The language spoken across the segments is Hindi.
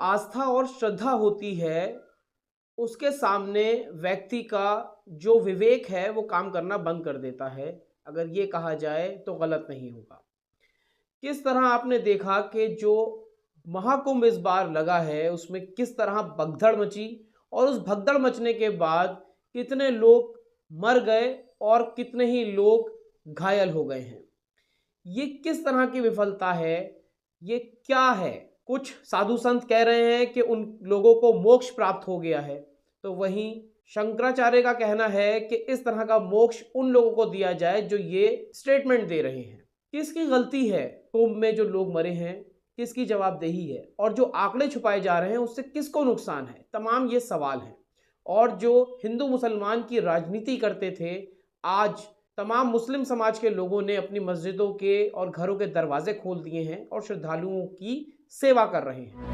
आस्था और श्रद्धा होती है उसके सामने व्यक्ति का जो विवेक है वो काम करना बंद कर देता है, अगर ये कहा जाए तो गलत नहीं होगा। किस तरह आपने देखा कि जो महाकुंभ इस बार लगा है उसमें किस तरह भगदड़ मची और उस भगदड़ मचने के बाद कितने लोग मर गए और कितने ही लोग घायल हो गए हैं। ये किस तरह की विफलता है, ये क्या है? कुछ साधु संत कह रहे हैं कि उन लोगों को मोक्ष प्राप्त हो गया है, तो वहीं शंकराचार्य का कहना है कि इस तरह का मोक्ष उन लोगों को दिया जाए जो ये स्टेटमेंट दे रहे हैं। किसकी गलती है कुंभ में जो लोग मरे हैं, किसकी जवाबदेही है, और जो आंकड़े छुपाए जा रहे हैं उससे किसको नुकसान है? तमाम ये सवाल हैं। और जो हिंदू मुसलमान की राजनीति करते थे, आज तमाम मुस्लिम समाज के लोगों ने अपनी मस्जिदों के और घरों के दरवाजे खोल दिए हैं और श्रद्धालुओं की सेवा कर रहे हैं।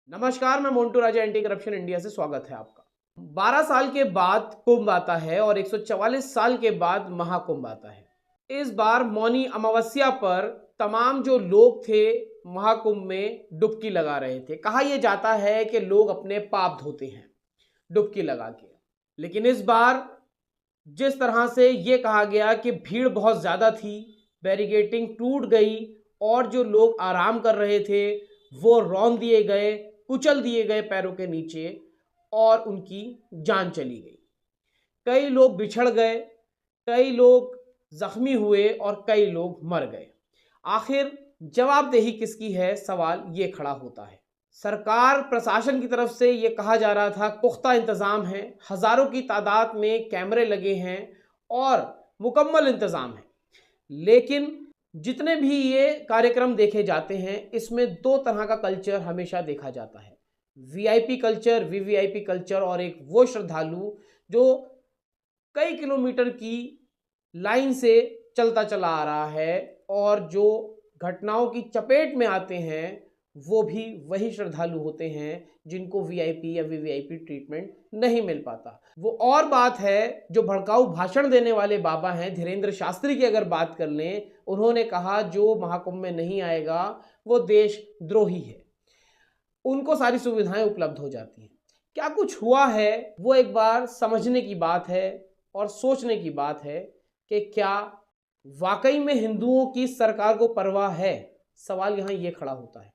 नमस्कार, मैं मोन्टू राजा, एंटी करप्शन इंडिया से स्वागत है आपका। 12 साल के बाद कुंभ आता है और 144 साल के बाद महाकुंभ आता है। इस बार मौनी अमावस्या पर तमाम जो लोग थे महाकुंभ में डुबकी लगा रहे थे। कहा यह जाता है कि लोग अपने पाप धोते हैं डुबकी लगा के, लेकिन इस बार जिस तरह से ये कहा गया कि भीड़ बहुत ज़्यादा थी, बैरिकेडिंग टूट गई और जो लोग आराम कर रहे थे वो रौंद दिए गए, कुचल दिए गए पैरों के नीचे और उनकी जान चली गई। कई लोग बिछड़ गए, कई लोग जख्मी हुए और कई लोग मर गए। आखिर जवाबदेही किसकी है, सवाल ये खड़ा होता है। सरकार प्रशासन की तरफ से ये कहा जा रहा था पुख्ता इंतज़ाम है, हज़ारों की तादाद में कैमरे लगे हैं और मुकम्मल इंतज़ाम है, लेकिन जितने भी ये कार्यक्रम देखे जाते हैं इसमें दो तरह का कल्चर हमेशा देखा जाता है, वीआईपी कल्चर, वीवीआईपी कल्चर, और एक वो श्रद्धालु जो कई किलोमीटर की लाइन से चलता चला आ रहा है और जो घटनाओं की चपेट में आते हैं वो भी वही श्रद्धालु होते हैं जिनको वीआईपी या वीवीआईपी ट्रीटमेंट नहीं मिल पाता। वो और बात है जो भड़काऊ भाषण देने वाले बाबा हैं, धीरेन्द्र शास्त्री की अगर बात कर लें, उन्होंने कहा जो महाकुंभ में नहीं आएगा वो देशद्रोही है। उनको सारी सुविधाएं उपलब्ध हो जाती हैं। क्या कुछ हुआ है वो एक बार समझने की बात है और सोचने की बात है कि क्या वाकई में हिंदुओं की सरकार को परवाह है। सवाल यहाँ ये खड़ा होता है।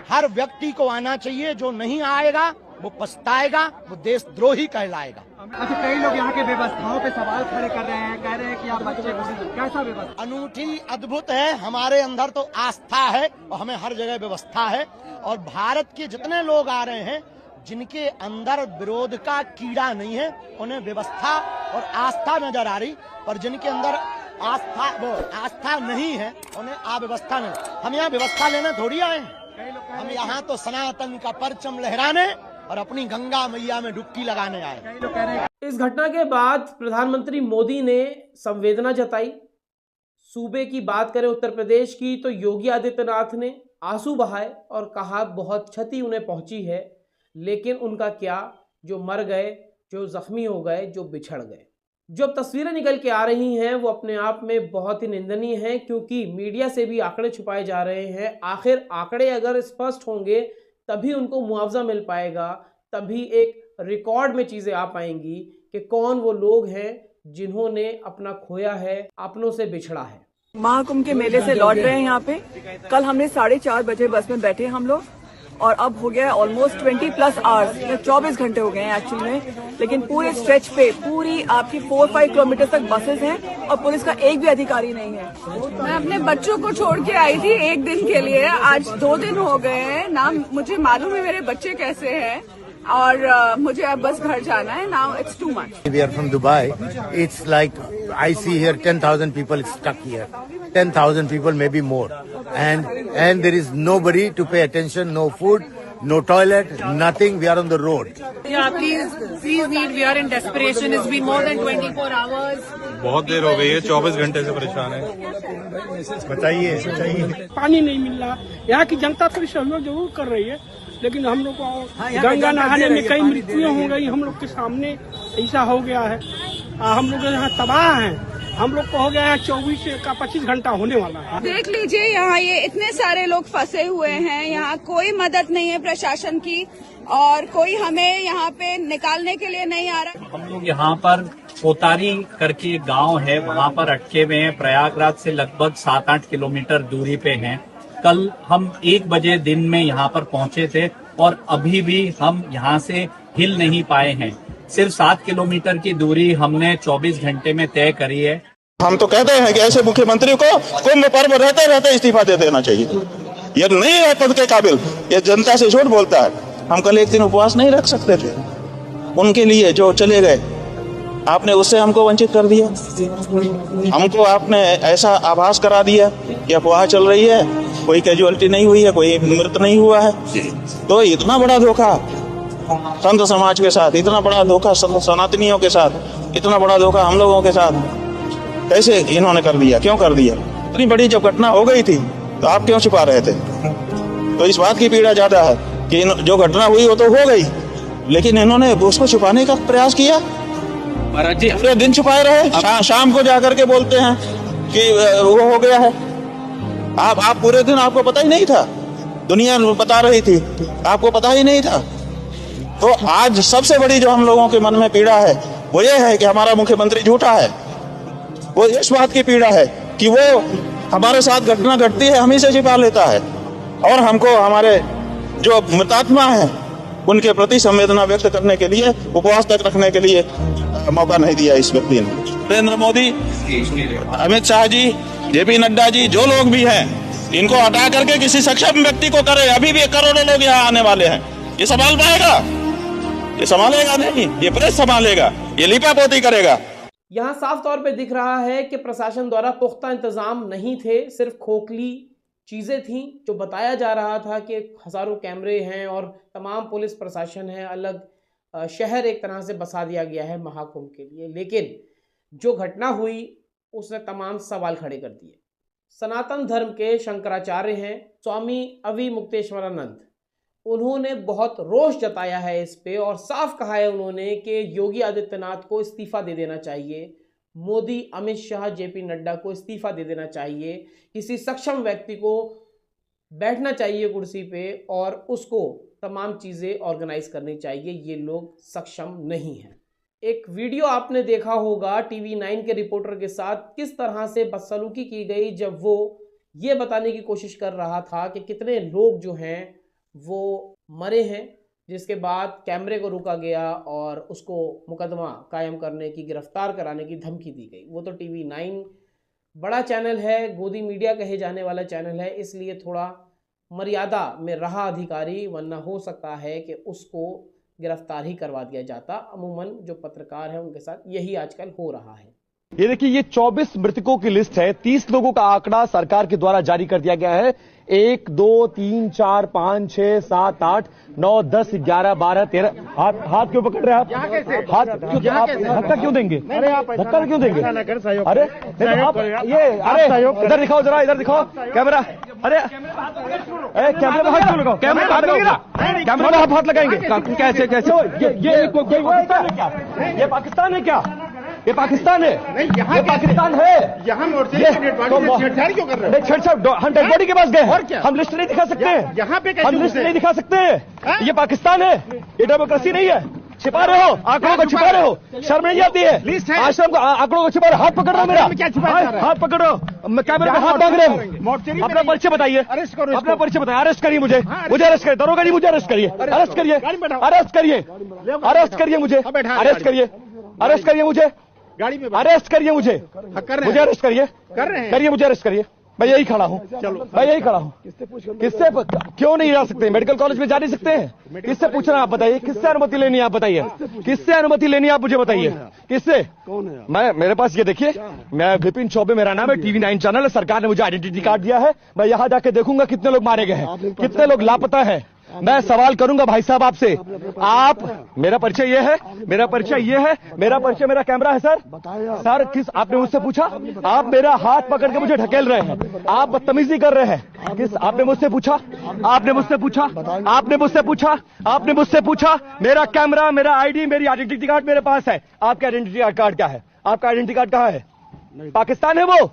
हर व्यक्ति को आना चाहिए, जो नहीं आएगा वो पछताएगा, वो देशद्रोही कहलाएगा। अच्छा, कई लोग यहाँ के व्यवस्थाओं पे सवाल खड़े कर रहे हैं, कह रहे हैं कि आप बच्चे कैसा व्यवस्था? अनूठी, अद्भुत है। हमारे अंदर तो आस्था है और हमें हर जगह व्यवस्था है। और भारत के जितने लोग आ रहे हैं जिनके अंदर विरोध का कीड़ा नहीं है उन्हें व्यवस्था और आस्था नजर आ रही, पर जिनके अंदर आस्था नहीं है उन्हें अव्यवस्था नहीं। हम यहाँ व्यवस्था लेने थोड़ी आए हैं, हम यहाँ तो सनातन का परचम लहराने और अपनी गंगा मैया में डुबकी लगाने आए। इस घटना के बाद प्रधानमंत्री मोदी ने संवेदना जताई। सूबे की बात करें उत्तर प्रदेश की, तो योगी आदित्यनाथ ने आंसू बहाए और कहा बहुत क्षति उन्हें पहुंची है, लेकिन उनका क्या, जो मर गए, जो जख्मी हो गए, जो बिछड़ गए। जो तस्वीरें निकल के आ रही हैं वो अपने आप में बहुत ही निंदनीय हैं, क्योंकि मीडिया से भी आंकड़े छुपाए जा रहे हैं। आखिर आंकड़े अगर स्पष्ट होंगे तभी उनको मुआवजा मिल पाएगा, तभी एक रिकॉर्ड में चीज़ें आ पाएंगी कि कौन वो लोग हैं जिन्होंने अपना खोया है, अपनों से बिछड़ा है। महाकुंभ के मेले से लौट रहे हैं यहाँ पे। कल हमने 4:30 बजे बस में बैठे हम लोग और अब हो गया ऑलमोस्ट 20+ आवर्स, 24 घंटे हो गए हैं एक्चुअली में। लेकिन पूरे स्ट्रेच पे पूरी आपकी 4-5 किलोमीटर तक बसेस हैं और पुलिस का एक भी अधिकारी नहीं है। मैं अपने बच्चों को छोड़ के आई थी एक दिन के लिए, आज 2 दिन हो गए हैं ना। मुझे मालूम है मेरे बच्चे कैसे हैं और मुझे अब बस घर जाना है। Now it's too much. We are from Dubai. It's like I see here 10,000 people stuck here. 10,000 people, maybe more, and there is nobody to pay attention. No food, no toilet, nothing. We are on the road. Yeah, please need. We are in desperation. It's been more than 24 hours. बहुत देर हो गई है, 24 घंटे से परेशान है। बताइए। पानी नहीं मिल रहा। यहाँ की जनता थोड़ी सहयोग जरूर कर रही है, लेकिन हम लोग को गंगा नहाने में कई मृत्युएं हो गई। हम लोग के सामने ऐसा हो गया है। हम लोग यहाँ तबाह हैं। हम लोग को हो गया है 24 का 25 घंटा होने वाला है। देख लीजिए यहाँ ये इतने सारे लोग फंसे हुए हैं। यहाँ कोई मदद नहीं है प्रशासन की, और कोई हमें यहाँ पे निकालने के लिए नहीं आ रहा। हम लोग यहाँ पर कोतारी करके एक गांव है, वहाँ पर अटके हुए हैं। प्रयागराज से लगभग 7-8 किलोमीटर दूरी पे हैं। कल हम 1 बजे दिन में यहाँ पर पहुँचे थे और अभी भी हम यहाँ से हिल नहीं पाए हैं। सिर्फ 7 किलोमीटर की दूरी हमने 24 घंटे में तय करी है। हम तो कहते हैं कि ऐसे मुख्यमंत्री को कुंभ पर्व रहते रहते इस्तीफा दे देना चाहिए। ये नहीं है पद के काबिल, ये जनता से झूठ बोलता है। हम कल एक दिन उपवास नहीं रख सकते थे उनके लिए जो चले गए, आपने उससे हमको वंचित कर दिया। हमको आपने ऐसा आभास करा दिया कि अफवाह चल रही है, कोई कैजुअलिटी नहीं हुई है, कोई मृत नहीं हुआ है। तो इतना बड़ा धोखा संत समाज के साथ, इतना बड़ा धोखा सनातनियों के साथ, इतना बड़ा धोखा हम लोगों के साथ कैसे इन्होंने कर दिया? क्यों कर दिया? इतनी बड़ी जब घटना हो गई थी तो आप क्यों छुपा रहे थे? तो इस बात की पीड़ा ज्यादा है कि जो घटना हुई वो तो हो गई, लेकिन इन्होंने उसको छुपाने का प्रयास किया। पूरे दिन छुपाए रहे। शाम को जाकर के बोलते हैं कि वो हो गया है। आप पूरे दिन आपको पता ही नहीं था, दुनिया बता रही थी, आपको पता ही नहीं था। तो आज सबसे बड़ी जो हम लोगों के मन में पीड़ा है वो ये है कि हमारा मुख्यमंत्री झूठा है। वो इस बात की पीड़ा है कि वो हमारे साथ घटना घटती है, हम ही से छिपा लेता है, और हमको हमारे जो मृतात्मा हैं उनके प्रति संवेदना व्यक्त करने के लिए, उपवास तक रखने के लिए मौका नहीं दिया इस व्यक्ति ने। नरेंद्र मोदी, अमित शाह जी, जेपी नड्डा जी, जो लोग भी हैं, इनको हटा करके किसी सक्षम व्यक्ति को करे। अभी भी करोड़ों लोग यहाँ आने वाले हैं। ये संभाल पाएगा? ये संभालेगा नहीं। ये प्रेस संभालेगा, ये लिपापोती करेगा। यहाँ साफ तौर पे दिख रहा है कि प्रशासन द्वारा पुख्ता इंतजाम नहीं थे, सिर्फ खोखली चीजें थीं। जो बताया जा रहा था कि हजारों कैमरे हैं और तमाम पुलिस प्रशासन है, अलग शहर एक तरह से बसा दिया गया है महाकुंभ के लिए, लेकिन जो घटना हुई उसने तमाम सवाल खड़े कर दिए। सनातन धर्म के शंकराचार्य हैं स्वामी अविमुक्तेश्वरानंद, उन्होंने बहुत रोष जताया है इस पे और साफ कहा है उन्होंने कि योगी आदित्यनाथ को इस्तीफा दे देना चाहिए, मोदी, अमित शाह, जेपी नड्डा को इस्तीफा दे देना चाहिए, किसी सक्षम व्यक्ति को बैठना चाहिए कुर्सी पे और उसको तमाम चीज़ें ऑर्गेनाइज करनी चाहिए। ये लोग सक्षम नहीं हैं। एक वीडियो आपने देखा होगा टीवी 9 के रिपोर्टर के साथ किस तरह से बदसलूकी की गई जब वो ये बताने की कोशिश कर रहा था कि कितने लोग जो हैं वो मरे हैं, जिसके बाद कैमरे को रोका गया और उसको मुकदमा कायम करने की, गिरफ्तार कराने की धमकी दी गई। वो तो टीवी 9 बड़ा चैनल है, गोदी मीडिया कहे जाने वाला चैनल है, इसलिए थोड़ा मर्यादा में रहा अधिकारी, वरना हो सकता है कि उसको गिरफ्तार ही करवा दिया जाता। अमूमन जो पत्रकार हैं उनके साथ यही आजकल हो रहा है। ये देखिए, ये 24 मृतकों की लिस्ट है। 30 लोगों का आंकड़ा सरकार के द्वारा जारी कर दिया गया है। 1 2 3 4 5 6 7 8 9 10 11 12 13। हाथ क्यों पकड़ रहे हैं आप? हाथ क्यों? आप धक्का क्यों देंगे? अरे आप धक्का क्यों देंगे? अरे आप ये, अरे इधर दिखाओ, जरा इधर दिखाओ कैमरा। अरे कैमरे में हाथ क्यों लगाओ? कैमरे में हाथ लगाएंगे ना? कैमरे में हाथ लगाएंगे कैसे? ये पाकिस्तान है क्या? ये पाकिस्तान है? नहीं, ये पाकिस्तान है। यहाँ छेड़छाड़ क्यों कर रहे हैं? छेड़छाड़ हम डेड बॉडी के पास गए, हम लिस्ट नहीं दिखा सकते हैं। यहाँ पे हम लिस्ट नहीं दिखा सकते हैं। ये पाकिस्तान है, ये डेमोक्रेसी नहीं है। छिपा रहे हो, आंकड़ों को छिपा रहे हो, शर्म नहीं आती है? आश्रम को आंकड़ों को छिपा रहे हो, हाथ पकड़ रहे हो मेरा, हाथ पकड़ रहे हो, कैमरे में हाथ मांग रहे हो। अपना परिचय बताइए, अपना परिचय बताइए। अरेस्ट करिए मुझे अरेस्ट करिए, दरोगा नहीं, मुझे अरेस्ट करिए, अरेस्ट करिए, अरेस्ट करिए, अरेस्ट करिए मुझे, अरेस्ट करिए, अरेस्ट करिए मुझे, गाड़ी में अरेस्ट करिए मुझे, मुझे अरेस्ट करिए, कर रहे हैं, करिए मुझे अरेस्ट करिए। मैं यही खड़ा हूँ, चलो मैं यही खड़ा हूँ। किससे क्यों नहीं जा सकते? मेडिकल कॉलेज में जा नहीं सकते हैं? किससे पूछना आप बताइए? किससे अनुमति लेनी है आप बताइए? किससे अनुमति लेनी है आप मुझे बताइए? किससे? कौन है? मैं, मेरे पास ये देखिए, मैं विपिन चौबे मेरा नाम है, टीवी 9 चैनल है, सरकार ने मुझे आइडेंटिटी कार्ड दिया है। मैं यहाँ जाके देखूंगा कितने लोग मारे गए हैं, कितने लोग लापता है। मैं सवाल करूंगा भाई साहब आपसे। आप, मेरा परिचय ये है, मेरा परिचय ये है, मेरा परिचय, मेरा कैमरा है सर। सर किस, आपने मुझसे पूछा? आप मेरा हाथ पकड़ के मुझे ढकेल रहे हैं, आप बदतमीजी कर रहे हैं। किस, आपने मुझसे पूछा? आपने मुझसे पूछा? आपने मुझसे पूछा? आपने मुझसे पूछा? मेरा कैमरा, मेरा आईडी, मेरी आइडेंटिटी कार्ड मेरे पास है। आपका आइडेंटिटी कार्ड क्या है? आपका आइडेंटिटी कार्ड कहाँ है? पाकिस्तान है वो,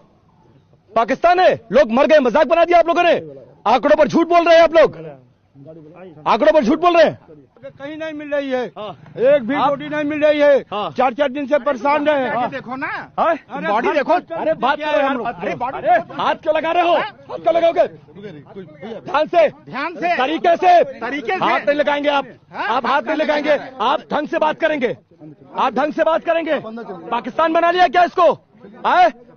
पाकिस्तान है। लोग मर गए, मजाक बना दिया आप लोगों ने। आंकड़ों पर झूठ बोल रहे हैं आप लोग, आंकड़ों पर झूठ बोल रहे हैं। कहीं नहीं मिल रही है, एक भी बॉडी नहीं मिल रही है। 4-4 दिन से परेशान रहे हैं। देखो ना, बॉडी देखो। अरे बात करो हम लोग। अरे हाथ क्यों लगा रहे हो? हाथ क्यों लगाओगे? ध्यान से, ध्यान से, तरीके से हाथ नहीं लगाएंगे आप हाथ नहीं लगाएंगे। आप ढंग से बात करेंगे, आप ढंग से बात करेंगे। पाकिस्तान बना लिया क्या इसको?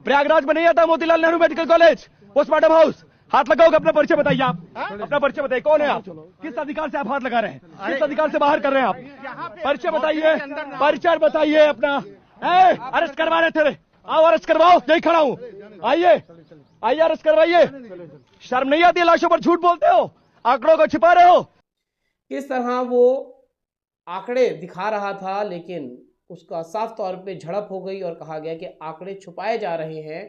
प्रयागराज में नहीं आता Motilal Nehru medical college, postmortem house. हाथ लगाओगे? अपना परिचय बताइए। आप अपना परिचय बताइए, कौन है आप? किस अधिकार से आप हाथ लगा रहे हैं? किस अधिकार से बाहर कर रहे हैं आप? परिचय बताइए, परिचय बताइए अपना। अरेस्ट करवा रहे थे, आओ अरेस्ट करवाओ, यही खड़ा हूं। आइए आइए, अरेस्ट करवाइए। शर्म नहीं आती? लाशों पर झूठ बोलते हो, आंकड़ों को छिपा रहे हो। किस तरह वो आंकड़े दिखा रहा था, लेकिन उसका साफ तौर पे झड़प हो गई और कहा गया कि आंकड़े छुपाए जा रहे हैं।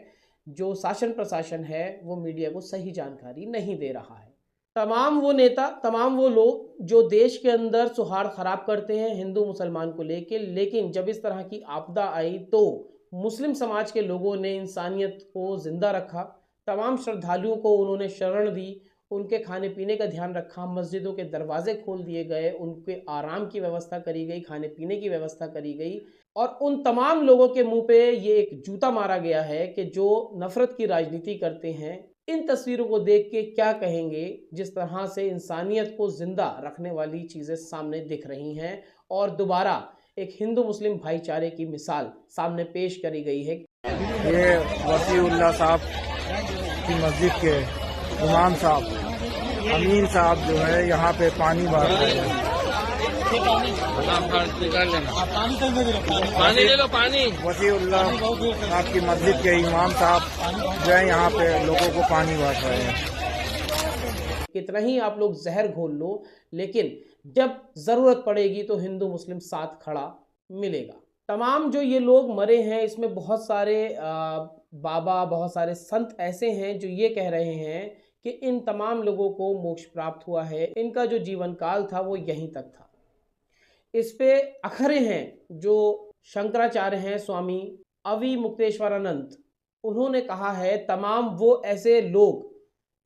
जो शासन प्रशासन है वो मीडिया को सही जानकारी नहीं दे रहा है। तमाम वो नेता, तमाम वो लोग जो देश के अंदर सौहार्द खराब करते हैं हिंदू मुसलमान को लेके, लेकिन जब इस तरह की आपदा आई तो मुस्लिम समाज के लोगों ने इंसानियत को जिंदा रखा। तमाम श्रद्धालुओं को उन्होंने शरण दी, उनके खाने पीने का ध्यान रखा, मस्जिदों के दरवाजे खोल दिए गए, उनके आराम की व्यवस्था करी गई, खाने पीने की व्यवस्था करी गई। और उन तमाम लोगों के मुंह पे ये एक जूता मारा गया है कि जो नफरत की राजनीति करते हैं। इन तस्वीरों को देख के क्या कहेंगे, जिस तरह से इंसानियत को जिंदा रखने वाली चीज़ें सामने दिख रही हैं और दोबारा एक हिंदू मुस्लिम भाईचारे की मिसाल सामने पेश करी गई है। ये वसीउल्लाह साहब की मस्जिद के इमाम साहब अमीर साहब जो है यहाँ पे पानी बांट रहे हैं। पानी ले लो, पानी। वसीउल्लाह साहब की मस्जिद के इमाम साहब जो है यहाँ पे लोगों को पानी बांट रहे हैं। कितना ही आप लोग जहर घोल लो, लेकिन जब जरूरत पड़ेगी तो हिंदू मुस्लिम साथ खड़ा मिलेगा। तमाम जो ये लोग मरे हैं, इसमें बहुत सारे बाबा, बहुत सारे संत ऐसे हैं जो ये कह रहे हैं कि इन तमाम लोगों को मोक्ष प्राप्त हुआ है, इनका जो जीवन काल था वो यहीं तक था। इस पे अखरे हैं जो शंकराचार्य हैं, स्वामी अवि मुक्तेश्वरानंद, उन्होंने कहा है तमाम वो ऐसे लोग,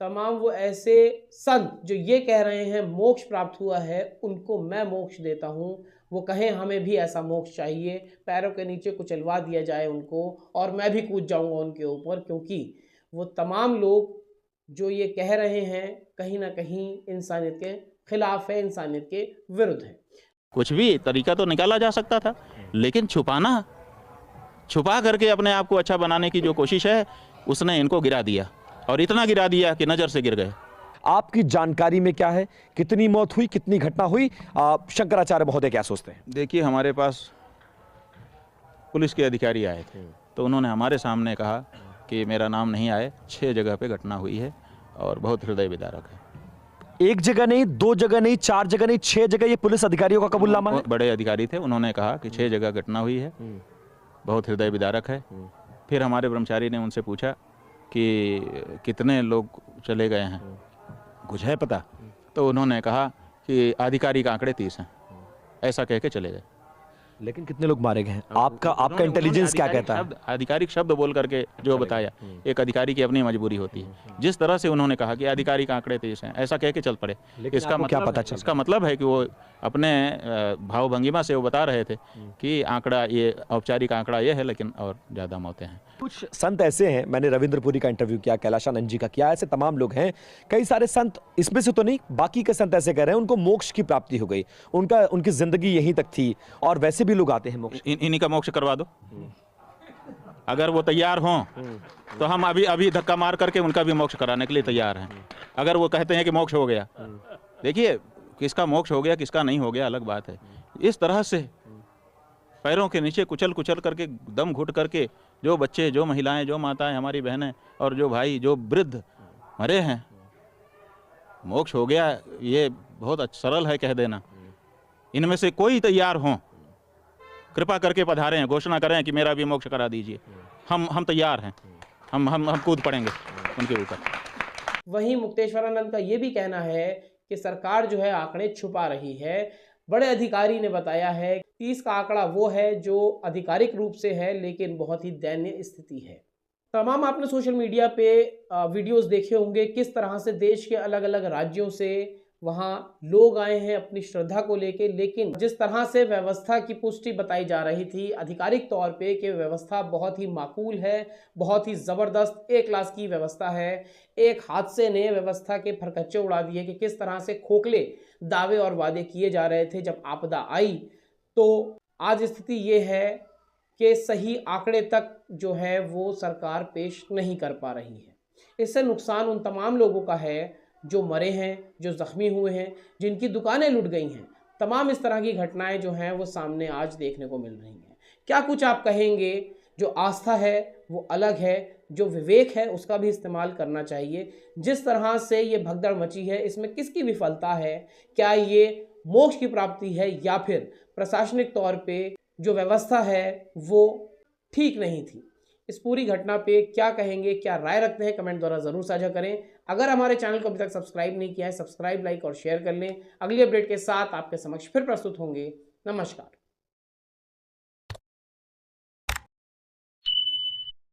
तमाम वो ऐसे संत जो ये कह रहे हैं मोक्ष प्राप्त हुआ है, उनको मैं मोक्ष देता हूँ। वो कहें हमें भी ऐसा मोक्ष चाहिए, पैरों के नीचे कुचलवा दिया जाए उनको और मैं भी कूद जाऊँगा उनके ऊपर, क्योंकि वो तमाम लोग जो ये कह रहे हैं कहीं ना कहीं इंसानियत के खिलाफ है, इंसानियत के विरुद्ध है। कुछ भी तरीका तो निकाला जा सकता था, लेकिन छुपा करके अपने आप को अच्छा बनाने की जो कोशिश है उसने इनको गिरा दिया, और इतना गिरा दिया कि नजर से गिर गए। आपकी जानकारी में क्या है, कितनी मौत हुई, कितनी घटना हुई? शंकराचार्य महोदय क्या सोचते हैं? देखिए, हमारे पास पुलिस के अधिकारी आए थे तो उन्होंने हमारे सामने कहा कि मेरा नाम नहीं आए, 6 जगह पे घटना हुई है और बहुत हृदय विदारक है। एक जगह नहीं, 2 जगह नहीं, 4 जगह नहीं, 6 जगह ये पुलिस अधिकारियों का कबूलनामा है। बड़े अधिकारी थे, उन्होंने कहा कि 6 जगह घटना हुई है, बहुत हृदय विदारक है। फिर हमारे ब्रह्मचारी ने उनसे पूछा कि कितने लोग चले गए हैं, कुछ है पता? तो उन्होंने कहा कि आधिकारिक आंकड़े 30 हैं, ऐसा कह के चले गए। लेकिन कितने लोग मारे गए हैं? आपका इंटेलिजेंस क्या कहता है? आधिकारिक शब्द बोल करके जो बताया, एक अधिकारी की अपनी मजबूरी होती है। जिस तरह से उन्होंने कहा कि आधिकारिक आंकड़े 30 हैं, ऐसा कह के चल पड़े। इसका मतलब क्या पता चला? इसका मतलब है कि वो अपने भाव भंगिमा से वो बता रहे थे कि आंकड़ा ये औपचारिक आंकड़ा ये है, लेकिन और ज़्यादा मौतें हैं। कुछ संत ऐसे हैं, मैंने रविंद्रपुरी का इंटरव्यू किया, कैलाशानंद जी का किया, ऐसे तमाम लोग हैं। कई सारे संत, इसमें से तो नहीं, बाकी के संत ऐसे कह रहे हैं उनको मोक्ष की प्राप्ति हो गई, उनकी जिंदगी यहीं तक थी, और वैसे भी लोग आते हैं मोक्ष। इन्हीं का मोक्ष करवा दो, अगर वो तैयार हों तो हम अभी धक्का मार करके उनका भी मोक्ष कराने के लिए तैयार हैं। अगर वो कहते हैं कि मोक्ष हो गया, देखिए किसका मोक्ष हो गया किसका नहीं हो गया अलग बात है। इस तरह से पैरों के नीचे कुचल करके, दम घुट करके जो बच्चे, जो महिलाएं, जो माताएं, हमारी बहनें और जो भाई, जो वृद्ध मरे हैं, मोक्ष हो गया ये बहुत सरल है कह देना। इनमें से कोई तैयार हों, कृपा करके पधारें, घोषणा करें कि मेरा भी मोक्ष करा दीजिए। हम तैयार हैं, हम कूद पड़ेंगे उनके ऊपर। वहीं मुक्तेश्वरानंद का ये भी कहना है कि सरकार जो है आंकड़े छुपा रही है। बड़े अधिकारी ने बताया है कि इसका आंकड़ा वो है जो आधिकारिक रूप से है, लेकिन बहुत ही दयनीय स्थिति है। तमाम आपने सोशल मीडिया पे वीडियोस देखे होंगे किस तरह से देश के अलग अलग राज्यों से वहाँ लोग आए हैं अपनी श्रद्धा को लेके, लेकिन जिस तरह से व्यवस्था की पुष्टि बताई जा रही थी आधिकारिक तौर पे कि व्यवस्था बहुत ही माकूल है, बहुत ही ज़बरदस्त ए क्लास की व्यवस्था है। एक हादसे ने व्यवस्था के फरकच्चे उड़ा दिए कि किस तरह से खोखले दावे और वादे किए जा रहे थे। जब आपदा आई तो आज स्थिति ये है कि सही आंकड़े तक जो है वो सरकार पेश नहीं कर पा रही है। इससे नुकसान उन तमाम लोगों का है जो मरे हैं, जो ज़ख्मी हुए हैं, जिनकी दुकानें लूट गई हैं। तमाम इस तरह की घटनाएं जो हैं वो सामने आज देखने को मिल रही हैं। क्या कुछ आप कहेंगे? जो आस्था है वो अलग है, जो विवेक है उसका भी इस्तेमाल करना चाहिए। जिस तरह से ये भगदड़ मची है इसमें किसकी विफलता है? क्या ये मोक्ष की प्राप्ति है या फिर प्रशासनिक तौर पे जो व्यवस्था है वो ठीक नहीं थी? इस पूरी घटना पे क्या कहेंगे, क्या राय रखते हैं, कमेंट द्वारा ज़रूर साझा करें। अगर हमारे चैनल को अभी तक सब्सक्राइब नहीं किया है, सब्सक्राइब, लाइक और शेयर कर लें। अगली अपडेट के साथ आपके समक्ष फिर प्रस्तुत होंगे। नमस्कार।